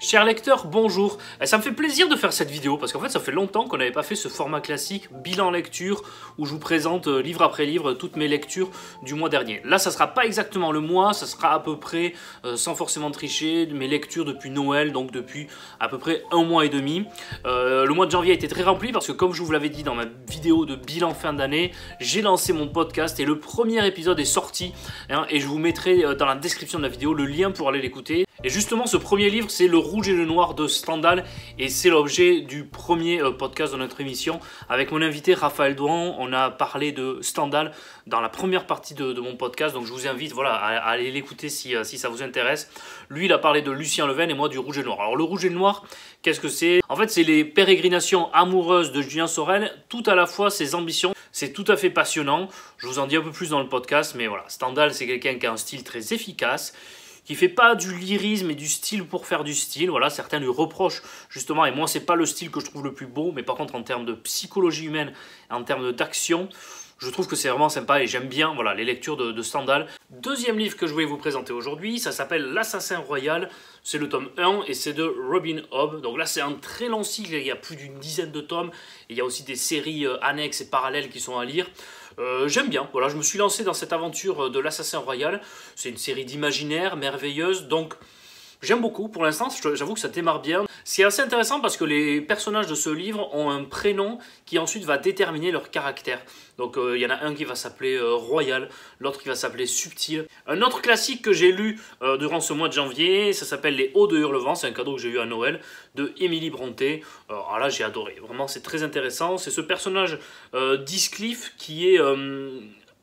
Chers lecteurs, bonjour. Ça me fait plaisir de faire cette vidéo parce qu'en fait ça fait longtemps qu'on n'avait pas fait ce format classique bilan lecture où je vous présente livre après livre toutes mes lectures du mois dernier. Là ça sera pas exactement le mois, ça sera à peu près, sans forcément tricher, mes lectures depuis Noël, donc depuis à peu près un mois et demi. Le mois de janvier a été très rempli parce que comme je vous l'avais dit dans ma vidéo de bilan fin d'année, j'ai lancé mon podcast et le premier épisode est sorti et je vous mettrai dans la description de la vidéo le lien pour aller l'écouter. Et justement ce premier livre c'est Le Rouge et le Noir de Stendhal et c'est l'objet du premier podcast de notre émission. Avec mon invité Raphaël Douan, on a parlé de Stendhal dans la première partie de mon podcast, donc je vous invite à aller l'écouter si ça vous intéresse. Lui il a parlé de Lucien Leven et moi du Rouge et le Noir. Alors le Rouge et le Noir, qu'est-ce que c'est? En fait c'est les pérégrinations amoureuses de Julien Sorel, tout à la fois ses ambitions. C'est tout à fait passionnant, je vous en dis un peu plus dans le podcast, mais voilà, Stendhal c'est quelqu'un qui a un style très efficace, qui fait pas du lyrisme et du style pour faire du style. Voilà, certains lui reprochent justement, et moi c'est pas le style que je trouve le plus beau, mais par contre en termes de psychologie humaine, en termes d'action, je trouve que c'est vraiment sympa et j'aime bien voilà, les lectures de Stendhal. Deuxième livre que je voulais vous présenter aujourd'hui, ça s'appelle L'Assassin Royal, c'est le tome 1 et c'est de Robin Hobb. Donc là c'est un très long cycle, il y a plus d'une dizaine de tomes, et il y a aussi des séries annexes et parallèles qui sont à lire. J'aime bien, voilà, je me suis lancé dans cette aventure de l'Assassin Royal, c'est une série d'imaginaire merveilleuse, donc j'aime beaucoup. Pour l'instant, j'avoue que ça démarre bien. C'est assez intéressant parce que les personnages de ce livre ont un prénom qui ensuite va déterminer leur caractère. Donc il y en a un qui va s'appeler Royal, l'autre qui va s'appeler Subtil. Un autre classique que j'ai lu durant ce mois de janvier, ça s'appelle Les Hauts de Hurlevent, c'est un cadeau que j'ai eu à Noël, de Émilie Brontë. Alors là j'ai adoré, vraiment c'est très intéressant. C'est ce personnage d'Heathcliff qui est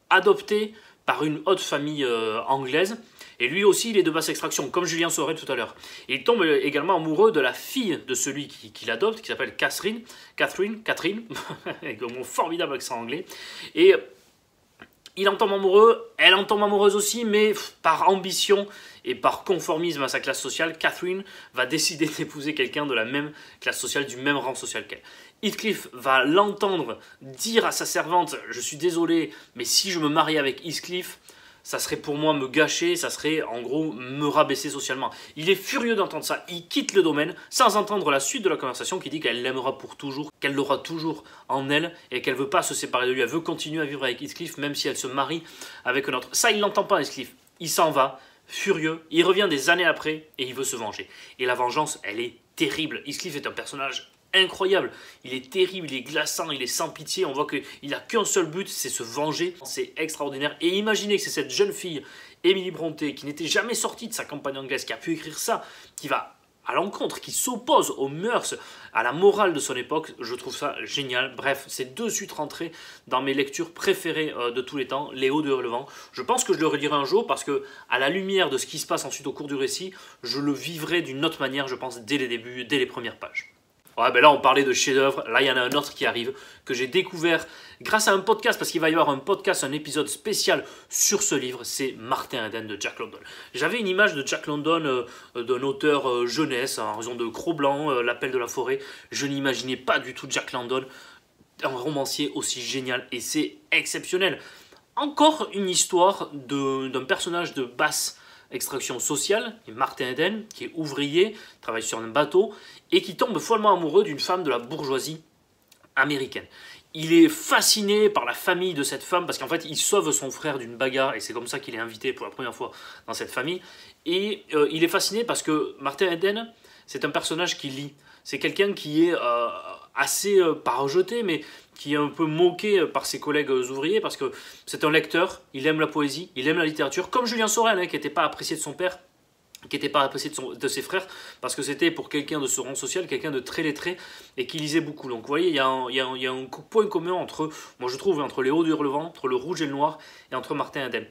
adopté par une haute famille anglaise. Et lui aussi, il est de basse extraction, comme Julien Sorel tout à l'heure. Il tombe également amoureux de la fille de celui qui l'adopte, qui s'appelle Catherine, avec mon formidable accent anglais. Et il en tombe amoureux, elle en tombe amoureuse aussi, mais par ambition et par conformisme à sa classe sociale, Catherine va décider d'épouser quelqu'un de la même classe sociale, du même rang social qu'elle. Heathcliff va l'entendre dire à sa servante « Je suis désolé, mais si je me marie avec Heathcliff, ça serait pour moi me gâcher, ça serait en gros me rabaisser socialement. » Il est furieux d'entendre ça, il quitte le domaine sans entendre la suite de la conversation qui dit qu'elle l'aimera pour toujours, qu'elle l'aura toujours en elle et qu'elle ne veut pas se séparer de lui, elle veut continuer à vivre avec Heathcliff même si elle se marie avec un autre. Ça il l'entend pas Heathcliff, il s'en va, furieux, il revient des années après et il veut se venger. Et la vengeance elle est terrible, Heathcliff est un personnage incroyable, il est terrible, il est glaçant, il est sans pitié, on voit qu'il n'a qu'un seul but, c'est se venger, c'est extraordinaire. Et imaginez que c'est cette jeune fille, Émilie Brontë, qui n'était jamais sortie de sa campagne anglaise, qui a pu écrire ça, qui va à l'encontre, qui s'oppose aux mœurs, à la morale de son époque, je trouve ça génial. Bref, c'est de suite rentré dans mes lectures préférées de tous les temps, Les Hauts de Hurlevent. Je pense que je le relirai un jour parce que, à la lumière de ce qui se passe ensuite au cours du récit, je le vivrai d'une autre manière, je pense, dès les débuts, dès les premières pages. Ouais, ben là on parlait de chef-d'œuvre, là il y en a un autre qui arrive, que j'ai découvert grâce à un podcast, parce qu'il va y avoir un podcast, un épisode spécial sur ce livre, c'est Martin Eden de Jack London. J'avais une image de Jack London, d'un auteur jeunesse, en raison de Cro-Blanc, L'Appel de la Forêt, je n'imaginais pas du tout Jack London, un romancier aussi génial, et c'est exceptionnel. Encore une histoire d'un personnage de basse extraction sociale, Martin Eden, qui est ouvrier, travaille sur un bateau, et qui tombe follement amoureux d'une femme de la bourgeoisie américaine. Il est fasciné par la famille de cette femme, parce qu'en fait, il sauve son frère d'une bagarre, et c'est comme ça qu'il est invité pour la première fois dans cette famille. Et il est fasciné parce que Martin Eden, c'est un personnage qui lit. C'est quelqu'un qui est assez, pas rejeté, mais qui est un peu moqué par ses collègues ouvriers, parce que c'est un lecteur, il aime la poésie, il aime la littérature, comme Julien Sorel, qui n'était pas apprécié de son père, qui n'était pas apprécié de ses frères, parce que c'était pour quelqu'un de ce rang social, quelqu'un de très lettré, et qui lisait beaucoup. Donc vous voyez, il y a un point commun entre, moi je trouve, entre Les Hauts de Hurlevent, entre Le Rouge et le Noir, et entre Martin Eden.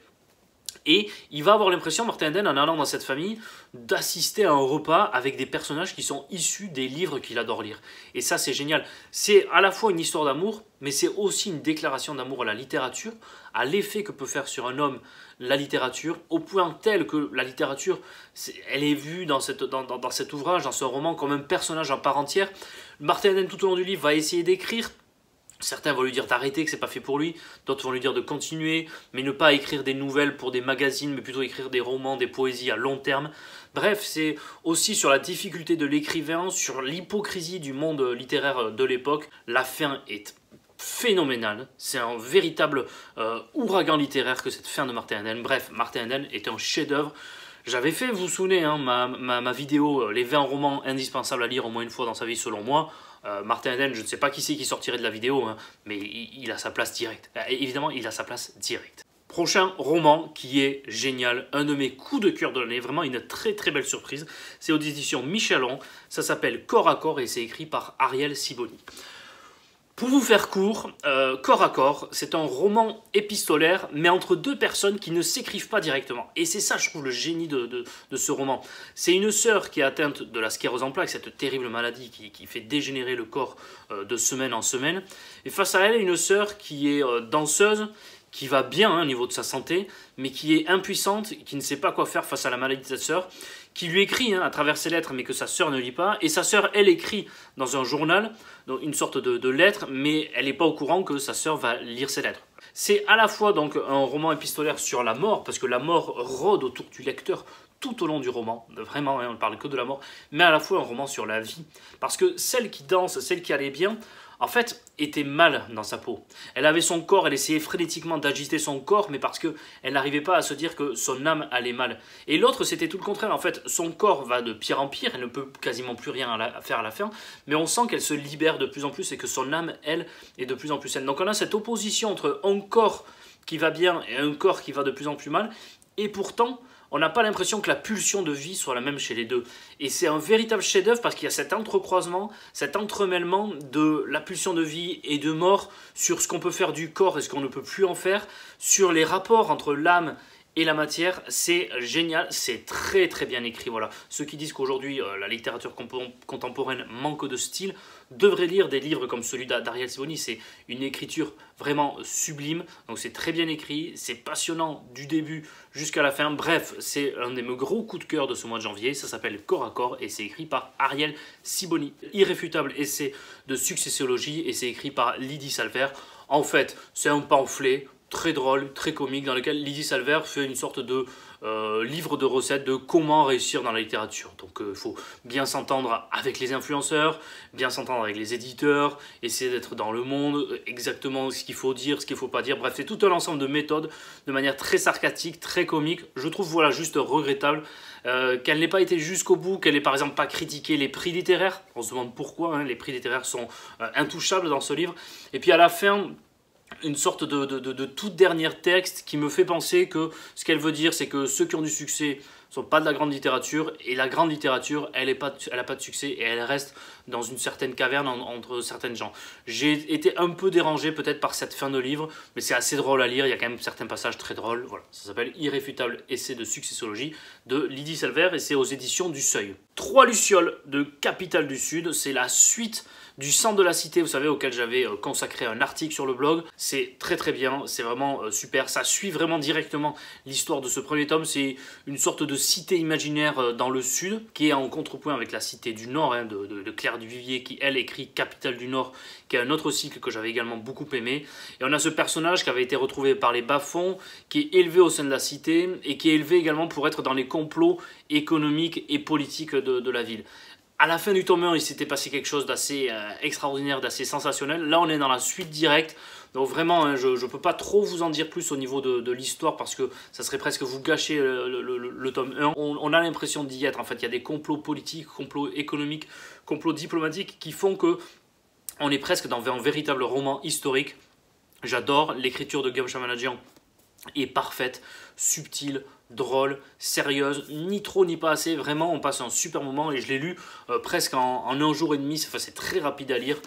Et il va avoir l'impression, Martin Eden, en allant dans cette famille, d'assister à un repas avec des personnages qui sont issus des livres qu'il adore lire. Et ça, c'est génial. C'est à la fois une histoire d'amour, mais c'est aussi une déclaration d'amour à la littérature, à l'effet que peut faire sur un homme la littérature, au point tel que la littérature, elle est vue dans cet ouvrage, dans ce roman, comme un personnage en part entière. Martin Eden, tout au long du livre, va essayer d'écrire Certains vont lui dire d'arrêter, que c'est pas fait pour lui, d'autres vont lui dire de continuer, mais ne pas écrire des nouvelles pour des magazines, mais plutôt écrire des romans, des poésies à long terme. Bref, c'est aussi sur la difficulté de l'écrivain, sur l'hypocrisie du monde littéraire de l'époque. La fin est phénoménale, c'est un véritable ouragan littéraire que cette fin de Martin Eden. Bref, Martin Eden est un chef-d'œuvre. J'avais fait, vous vous souvenez, hein, ma vidéo, les 20 romans indispensables à lire au moins une fois dans sa vie selon moi. Martin Eden, je ne sais pas qui c'est qui sortirait de la vidéo, hein, mais il a sa place directe. Évidemment, il a sa place directe. Prochain roman qui est génial, un de mes coups de cœur de l'année, vraiment une très très belle surprise. C'est aux éditions Michelon, ça s'appelle Corps à corps et c'est écrit par Ariel Sibony. Pour vous faire court, Corps à corps, c'est un roman épistolaire, mais entre deux personnes qui ne s'écrivent pas directement. Et c'est ça, je trouve, le génie de ce roman. C'est une sœur qui est atteinte de la sclérose en plaques, cette terrible maladie qui fait dégénérer le corps de semaine en semaine. Et face à elle, une sœur qui est danseuse, qui va bien hein, au niveau de sa santé, mais qui est impuissante, qui ne sait pas quoi faire face à la maladie de sa sœur, qui lui écrit hein, à travers ses lettres, mais que sa sœur ne lit pas, et sa sœur, elle, écrit dans un journal, donc une sorte de lettre, mais elle n'est pas au courant que sa sœur va lire ses lettres. C'est à la fois donc un roman épistolaire sur la mort, parce que la mort rôde autour du lecteur tout au long du roman, vraiment, hein, on ne parle que de la mort, mais à la fois un roman sur la vie, parce que celle qui danse, celle qui allait bien, en fait, était mal dans sa peau. Elle avait son corps, elle essayait frénétiquement d'agiter son corps, mais parce qu'elle n'arrivait pas à se dire que son âme allait mal. Et l'autre, c'était tout le contraire. En fait, son corps va de pire en pire, elle ne peut quasiment plus rien faire à la fin, mais on sent qu'elle se libère de plus en plus et que son âme, elle, est de plus en plus saine. Donc on a cette opposition entre un corps qui va bien et un corps qui va de plus en plus mal, et pourtant, on n'a pas l'impression que la pulsion de vie soit la même chez les deux. Et c'est un véritable chef-d'œuvre parce qu'il y a cet entrecroisement, cet entremêlement de la pulsion de vie et de mort sur ce qu'on peut faire du corps et ce qu'on ne peut plus en faire, sur les rapports entre l'âme et la matière. C'est génial, c'est très très bien écrit. Voilà. Ceux qui disent qu'aujourd'hui la littérature contemporaine manque de style devraient lire des livres comme celui d'Ariel Sibony. C'est une écriture vraiment sublime, donc c'est très bien écrit, c'est passionnant du début jusqu'à la fin. Bref, c'est un de mes gros coups de cœur de ce mois de janvier. Ça s'appelle Corps à corps et c'est écrit par Ariel Sibony. Irréfutable essai de successiologie et c'est écrit par Lydie Salver. En fait, c'est un pamphlet très drôle, très comique, dans lequel Lydie Salver fait une sorte de livre de recettes de comment réussir dans la littérature. Donc il faut bien s'entendre avec les influenceurs, bien s'entendre avec les éditeurs, essayer d'être dans le monde, exactement ce qu'il faut dire, ce qu'il ne faut pas dire. Bref, c'est tout un ensemble de méthodes, de manière très sarcastique, très comique. Je trouve voilà juste regrettable qu'elle n'ait pas été jusqu'au bout, qu'elle n'ait par exemple pas critiqué les prix littéraires. On se demande pourquoi, hein, les prix littéraires sont intouchables dans ce livre. Et puis à la fin, une sorte de toute dernière texte qui me fait penser que ce qu'elle veut dire, c'est que ceux qui ont du succès ne sont pas de la grande littérature, et la grande littérature, elle n'a pas de succès, et elle reste dans une certaine caverne entre certaines gens. J'ai été un peu dérangé peut-être par cette fin de livre, mais c'est assez drôle à lire, il y a quand même certains passages très drôles. Voilà, ça s'appelle Irréfutable essai de successologie de Lydie Salver, et c'est aux éditions du Seuil. 3 Lucioles de Capitale du Sud, c'est la suite du Sang de la Cité, vous savez, auquel j'avais consacré un article sur le blog. C'est très très bien, c'est vraiment super. Ça suit vraiment directement l'histoire de ce premier tome. C'est une sorte de cité imaginaire dans le sud, qui est en contrepoint avec la cité du Nord, hein, de Claire Duvivier, qui elle écrit Capitale du Nord, qui est un autre cycle que j'avais également beaucoup aimé. Et on a ce personnage qui avait été retrouvé par les bas-fonds, qui est élevé au sein de la cité, et qui est élevé également pour être dans les complots économiques et politiques de la ville. À la fin du tome 1, il s'était passé quelque chose d'assez extraordinaire, d'assez sensationnel. Là, on est dans la suite directe. Donc vraiment, hein, je ne peux pas trop vous en dire plus au niveau de l'histoire parce que ça serait presque vous gâcher le tome 1. On a l'impression d'y être. En fait, il y a des complots politiques, complots économiques, complots diplomatiques qui font que on est presque dans un véritable roman historique. J'adore l'écriture de Guillaume Chamanadjian. Est parfaite, subtile, drôle, sérieuse, ni trop ni pas assez. Vraiment, on passe un super moment et je l'ai lu presque en 1 jour et demi. Enfin, c'est très rapide à lire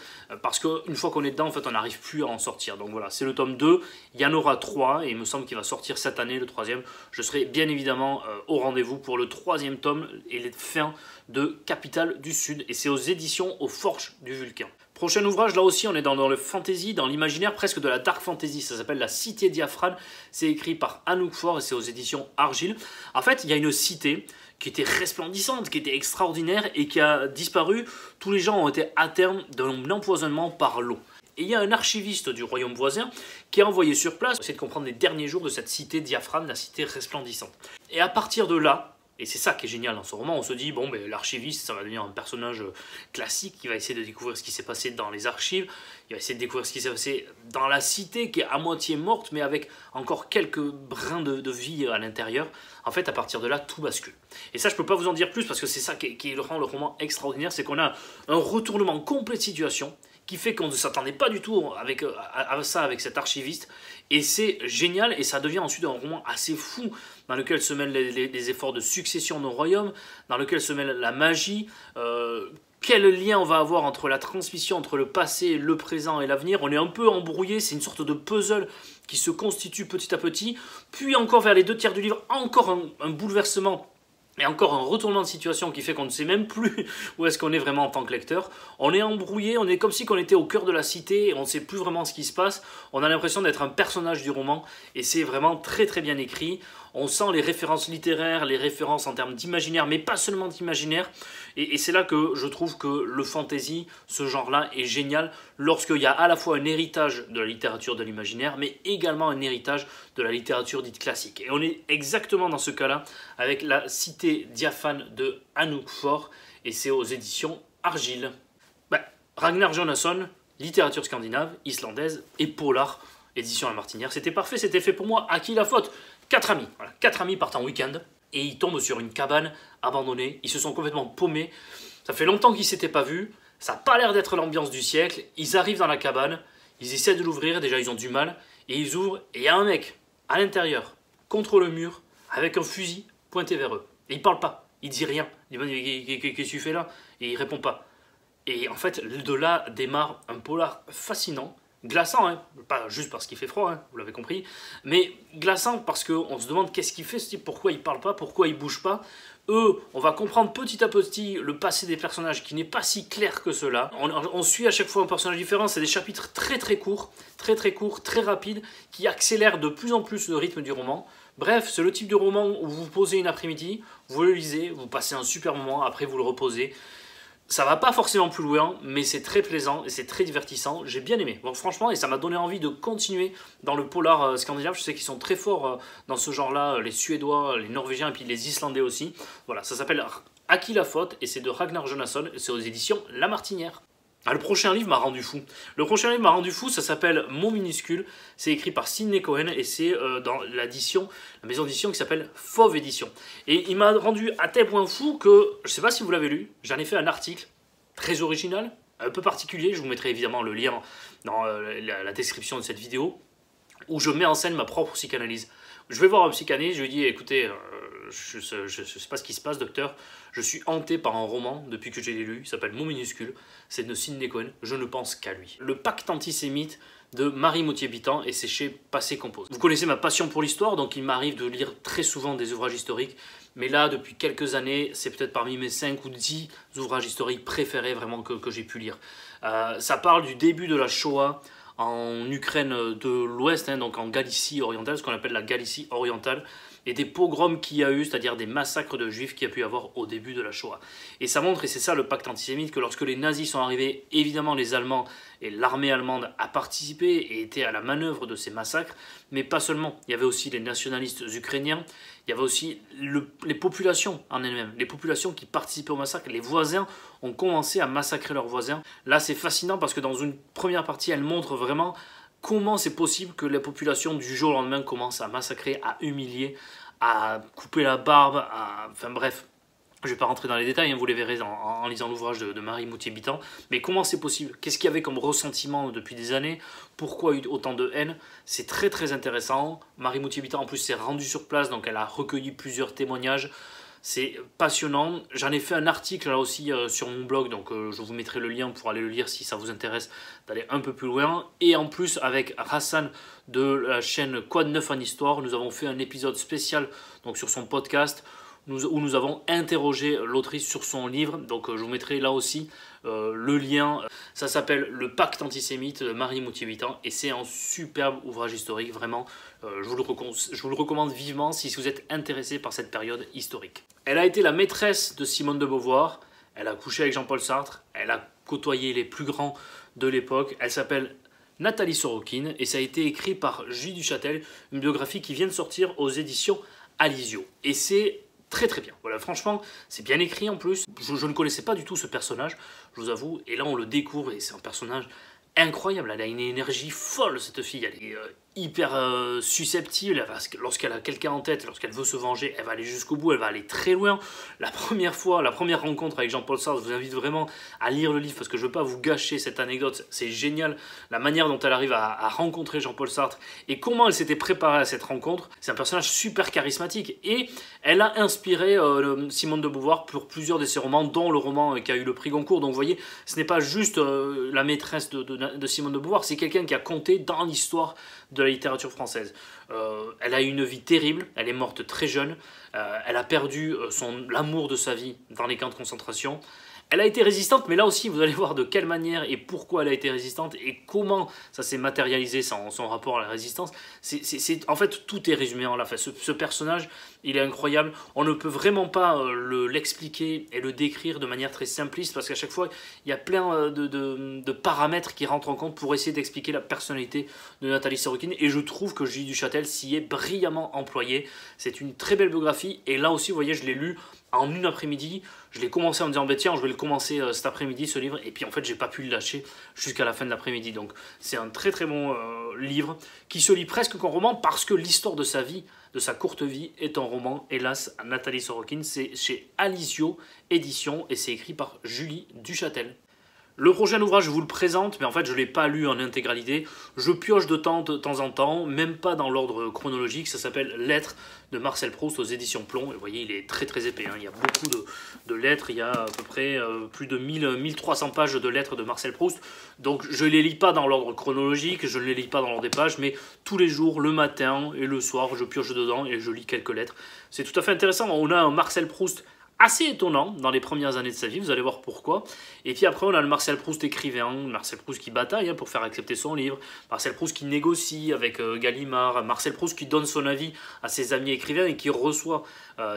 parce qu'une fois qu'on est dedans, en fait, on n'arrive plus à en sortir. Donc voilà, c'est le tome 2. Il y en aura 3 et il me semble qu'il va sortir cette année, le 3e. Je serai bien évidemment au rendez-vous pour le 3e tome et les fins de Capitale du Sud. Et c'est aux éditions Aux Forges du Vulcain. Prochain ouvrage, là aussi on est dans le fantasy, dans l'imaginaire, presque de la dark fantasy. Ça s'appelle La Cité Diaphane. C'est écrit par Anouk Faure et c'est aux éditions Argile. En fait, il y a une cité qui était resplendissante, qui était extraordinaire et qui a disparu. Tous les gens ont été atteints d'un empoisonnement par l'eau. Et il y a un archiviste du royaume voisin qui est envoyé sur place pour essayer de comprendre les derniers jours de cette cité diaphane, la cité resplendissante. Et à partir de là, et c'est ça qui est génial dans ce roman, on se dit, bon, ben, l'archiviste, ça va devenir un personnage classique qui va essayer de découvrir ce qui s'est passé dans les archives, il va essayer de découvrir ce qui s'est passé dans la cité qui est à moitié morte, mais avec encore quelques brins de vie à l'intérieur. En fait, à partir de là, tout bascule. Et ça, je peux pas vous en dire plus, parce que c'est ça qui rend le roman extraordinaire, c'est qu'on a un retournement complet de situation, qui fait qu'on ne s'attendait pas du tout à ça avec cet archiviste, et c'est génial, et ça devient ensuite un roman assez fou, dans lequel se mêlent les efforts de succession de nos royaumes, dans lequel se mêle la magie, quel lien on va avoir entre la transmission, entre le passé, le présent et l'avenir. On est un peu embrouillé, c'est une sorte de puzzle qui se constitue petit à petit, puis encore vers les 2/3 du livre, encore un bouleversement, et encore un retournement de situation qui fait qu'on ne sait même plus où est-ce qu'on est vraiment en tant que lecteur. On est embrouillé, on est comme si on était au cœur de la cité et on ne sait plus vraiment ce qui se passe. On a l'impression d'être un personnage du roman et c'est vraiment très très bien écrit. On sent les références littéraires, les références en termes d'imaginaire, mais pas seulement d'imaginaire. Et c'est là que je trouve que le fantasy, ce genre-là, est génial lorsqu'il y a à la fois un héritage de la littérature de l'imaginaire, mais également un héritage de la littérature dite classique. Et on est exactement dans ce cas-là avec la cité diaphane de Anouk Fort, et c'est aux éditions Argile. Ragnar Jonasson, littérature scandinave, islandaise et polar, édition La Martinière. C'était parfait, c'était fait pour moi. À qui la faute? 4 amis. Voilà, 4 amis partent en week-end et ils tombent sur une cabane abandonnée. Ils se sont complètement paumés. Ça fait longtemps qu'ils ne s'étaient pas vus. Ça n'a pas l'air d'être l'ambiance du siècle. Ils arrivent dans la cabane. Ils essaient de l'ouvrir. Déjà, ils ont du mal. Et ils ouvrent. Et il y a un mec à l'intérieur, contre le mur, avec un fusil pointé vers eux. Et il ne parle pas. Il ne dit rien. Il dit, qu'est-ce que tu fais là? Et il ne répond pas. Et en fait, de là démarre un polar fascinant. Glaçant, hein, pas juste parce qu'il fait froid, hein, vous l'avez compris, mais glaçant parce qu'on se demande qu'est-ce qu'il fait ce type, pourquoi il parle pas, pourquoi il bouge pas. On va comprendre petit à petit le passé des personnages qui n'est pas si clair que cela. On suit à chaque fois un personnage différent, c'est des chapitres très courts, très rapides, qui accélèrent de plus en plus le rythme du roman. Bref, c'est le type de roman où vous vous posez une après-midi, vous le lisez, vous passez un super moment, après vous le reposez. Ça va pas forcément plus loin, mais c'est très plaisant et c'est très divertissant. J'ai bien aimé. Bon, franchement, et ça m'a donné envie de continuer dans le polar scandinave. Je sais qu'ils sont très forts dans ce genre-là, les Suédois, les Norvégiens et puis les Islandais aussi. Voilà, ça s'appelle À qui la faute et c'est de Ragnar Jonasson. C'est aux éditions La Martinière. Ah, le prochain livre m'a rendu fou. Le prochain livre m'a rendu fou, ça s'appelle Mot minuscule. C'est écrit par Sidney Cohen et c'est dans la maison d'édition qui s'appelle Fauve Édition. Et il m'a rendu à tel point fou que, je ne sais pas si vous l'avez lu, j'en ai fait un article très original, un peu particulier. Je vous mettrai évidemment le lien dans la description de cette vidéo, où je mets en scène ma propre psychanalyse. Je vais voir un psychanalyste, je lui dis, écoutez, je sais pas ce qui se passe, docteur, je suis hanté par un roman depuis que j'ai lu, il s'appelle Mot minuscule, c'est de Sidney Cohen, je ne pense qu'à lui. Le pacte antisémite de Marie Moutier-Bitan et c'est chez Passé Compose. Vous connaissez ma passion pour l'histoire, donc il m'arrive de lire très souvent des ouvrages historiques, mais là, depuis quelques années, c'est peut-être parmi mes 5 ou 10 ouvrages historiques préférés vraiment que j'ai pu lire. Ça parle du début de la Shoah en Ukraine de l'Ouest, hein, donc en Galicie orientale, ce qu'on appelle la Galicie orientale, et des pogroms qu'il y a eu, c'est-à-dire des massacres de juifs qu'il y a pu y avoir au début de la Shoah. Et ça montre, et c'est ça le pacte antisémite, que lorsque les nazis sont arrivés, évidemment les Allemands et l'armée allemande a participé et été à la manœuvre de ces massacres, mais pas seulement. Il y avait aussi les nationalistes ukrainiens, il y avait aussi les populations en elles-mêmes, les populations qui participaient au massacre. Les voisins ont commencé à massacrer leurs voisins. Là, c'est fascinant parce que dans une première partie, elle montre vraiment comment c'est possible que la population du jour au lendemain commence à massacrer, à humilier, à couper la barbe, enfin bref. Je ne vais pas rentrer dans les détails, hein, vous les verrez en lisant l'ouvrage de Marie Moutier-Bitan. Mais comment c'est possible? Qu'est-ce qu'il y avait comme ressentiment depuis des années? Pourquoi il y a eu autant de haine? C'est très intéressant. Marie Moutier-Bitan en plus s'est rendue sur place, donc elle a recueilli plusieurs témoignages. C'est passionnant. J'en ai fait un article là aussi sur mon blog, donc je vous mettrai le lien pour aller le lire si ça vous intéresse d'aller un peu plus loin. Et en plus, avec Hassan de la chaîne Quoi de neuf en histoire, nous avons fait un épisode spécial donc, sur son podcast où nous avons interrogé l'autrice sur son livre. Donc je vous mettrai là aussi le lien. Ça s'appelle Le pacte antisémite de Marie Moutier-Bitan et c'est un superbe ouvrage historique, vraiment. Je vous le recommande vivement si vous êtes intéressé par cette période historique. Elle a été la maîtresse de Simone de Beauvoir, elle a couché avec Jean-Paul Sartre, elle a côtoyé les plus grands de l'époque, elle s'appelle Nathalie Sorokin, et ça a été écrit par Julie Duchâtel, une biographie qui vient de sortir aux éditions Alizio. Et c'est très très bien. Voilà, franchement, c'est bien écrit en plus. Je ne connaissais pas du tout ce personnage, je vous avoue, et là on le découvre, et c'est un personnage incroyable. Elle a une énergie folle, cette fille. Elle est hyper susceptible. Lorsqu'elle a quelqu'un en tête, lorsqu'elle veut se venger, elle va aller jusqu'au bout, elle va aller très loin. La première rencontre avec Jean-Paul Sartre, je vous invite vraiment à lire le livre parce que je ne veux pas vous gâcher cette anecdote. C'est génial la manière dont elle arrive à rencontrer Jean-Paul Sartre et comment elle s'était préparée à cette rencontre. C'est un personnage super charismatique et elle a inspiré Simone de Beauvoir pour plusieurs de ses romans, dont le roman qui a eu le prix Goncourt. Donc vous voyez, ce n'est pas juste la maîtresse de Simone de Beauvoir, c'est quelqu'un qui a compté dans l'histoire de la littérature française. Elle a eu une vie terrible, elle est morte très jeune, elle a perdu l'amour de sa vie dans les camps de concentration. Elle a été résistante, mais là aussi, vous allez voir de quelle manière et pourquoi elle a été résistante et comment ça s'est matérialisé son rapport à la résistance. En fait, tout est résumé en la fin. Ce personnage, il est incroyable. On ne peut vraiment pas l'expliquer et le décrire de manière très simpliste parce qu'à chaque fois, il y a plein de paramètres qui rentrent en compte pour essayer d'expliquer la personnalité de Nathalie Sorokin. Et je trouve que Julie Duchâtel s'y est brillamment employée. C'est une très belle biographie. Et là aussi, vous voyez, je l'ai lu en une après-midi. Je l'ai commencé en me disant, bah, tiens, je vais le commencer cet après-midi, ce livre. Et puis en fait, j'ai pas pu le lâcher jusqu'à la fin de l'après-midi. Donc c'est un très très bon livre qui se lit presque qu'en roman parce que l'histoire de sa vie, de sa courte vie, est en roman. Hélas, Nathalie Sorokin, c'est chez Alizio Éditions et c'est écrit par Julie Duchâtel. Le prochain ouvrage, je vous le présente, mais en fait, je ne l'ai pas lu en intégralité. Je pioche de temps en temps, même pas dans l'ordre chronologique. Ça s'appelle Lettres de Marcel Proust aux éditions Plomb. Et vous voyez, il est très très épais. Il y a beaucoup de lettres. Il y a à peu près plus de 1300 pages de lettres de Marcel Proust. Donc, je ne les lis pas dans l'ordre chronologique, je ne les lis pas dans l'ordre des pages, mais tous les jours, le matin et le soir, je pioche dedans et je lis quelques lettres. C'est tout à fait intéressant. On a un Marcel Proust assez étonnant dans les premières années de sa vie, vous allez voir pourquoi. Et puis après, on a le Marcel Proust écrivain, Marcel Proust qui bataille pour faire accepter son livre, Marcel Proust qui négocie avec Gallimard, Marcel Proust qui donne son avis à ses amis écrivains et qui reçoit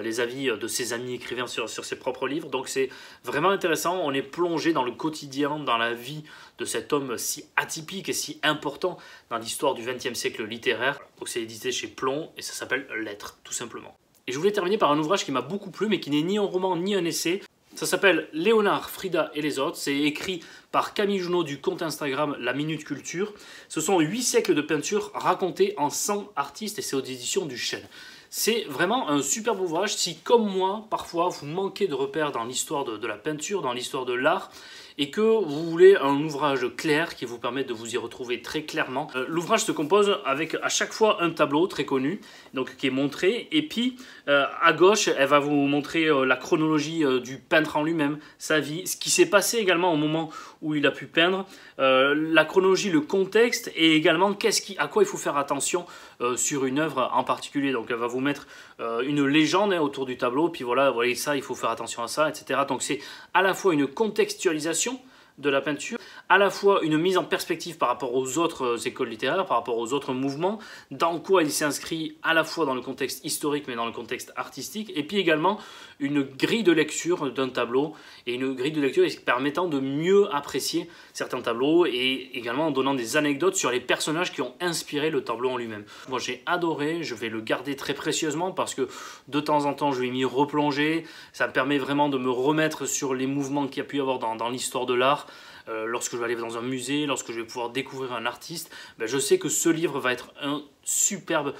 les avis de ses amis écrivains sur ses propres livres. Donc c'est vraiment intéressant, on est plongé dans le quotidien, dans la vie de cet homme si atypique et si important dans l'histoire du XXe siècle littéraire. Donc c'est édité chez Plomb et ça s'appelle Lettres, tout simplement. Et je voulais terminer par un ouvrage qui m'a beaucoup plu, mais qui n'est ni un roman ni un essai. Ça s'appelle Léonard, Frida et les autres. C'est écrit par Camille Junot du compte Instagram La Minute Culture. Ce sont 8 siècles de peinture racontés en 100 artistes et c'est aux éditions du Chêne. C'est vraiment un superbe ouvrage. Si, comme moi, parfois, vous manquez de repères dans l'histoire de la peinture, dans l'histoire de l'art, et que vous voulez un ouvrage clair qui vous permette de vous y retrouver très clairement. L'ouvrage se compose avec à chaque fois un tableau très connu, donc qui est montré, et puis à gauche, elle va vous montrer la chronologie du peintre en lui-même, sa vie, ce qui s'est passé également au moment où il a pu peindre, la chronologie, le contexte, et également à quoi il faut faire attention sur une œuvre en particulier. Donc elle va vous mettre une légende autour du tableau, puis voilà, vous voyez ça, il faut faire attention à ça, etc. Donc c'est à la fois une contextualisation de la peinture, à la fois une mise en perspective par rapport aux autres écoles littéraires, par rapport aux autres mouvements, dans quoi il s'inscrit à la fois dans le contexte historique mais dans le contexte artistique, et puis également une grille de lecture d'un tableau, et une grille de lecture permettant de mieux apprécier certains tableaux, et également en donnant des anecdotes sur les personnages qui ont inspiré le tableau en lui-même. Moi j'ai adoré, je vais le garder très précieusement parce que de temps en temps je vais m'y replonger, ça me permet vraiment de me remettre sur les mouvements qu'il y a pu y avoir dans l'histoire de l'art. Lorsque je vais aller dans un musée, lorsque je vais pouvoir découvrir un artiste, je sais que ce livre va être un superbe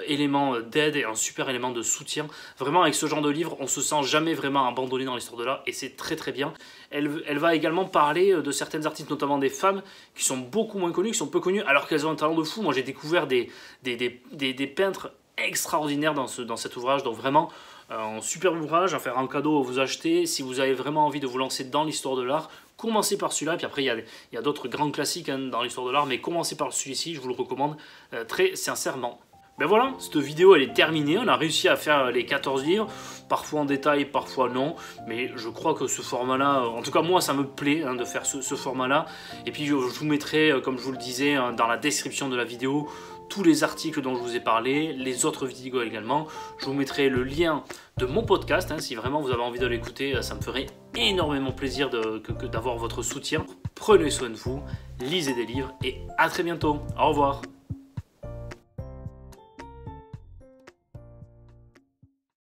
élément d'aide et un super élément de soutien. Vraiment, avec ce genre de livre, on se sent jamais vraiment abandonné dans l'histoire de l'art et c'est très très bien. Elle va également parler de certaines artistes, notamment des femmes, qui sont beaucoup moins connues, qui sont peu connues, alors qu'elles ont un talent de fou. Moi, j'ai découvert des peintres extraordinaires dans cet ouvrage, donc vraiment un superbe ouvrage à faire en cadeau à vous acheter si vous avez vraiment envie de vous lancer dans l'histoire de l'art. Commencez par celui-là, puis après il y a d'autres grands classiques dans l'histoire de l'art, mais commencez par celui-ci, je vous le recommande très sincèrement. Ben voilà, cette vidéo elle est terminée, on a réussi à faire les 14 livres, parfois en détail, parfois non, mais je crois que ce format-là, en tout cas moi ça me plaît de faire ce format-là, et puis je vous mettrai, comme je vous le disais, dans la description de la vidéo, tous les articles dont je vous ai parlé, les autres vidéos également. Je vous mettrai le lien de mon podcast, si vraiment vous avez envie de l'écouter, ça me ferait énormément plaisir d'avoir votre soutien. prenez soin de vous, lisez des livres et à très bientôt. Au revoir.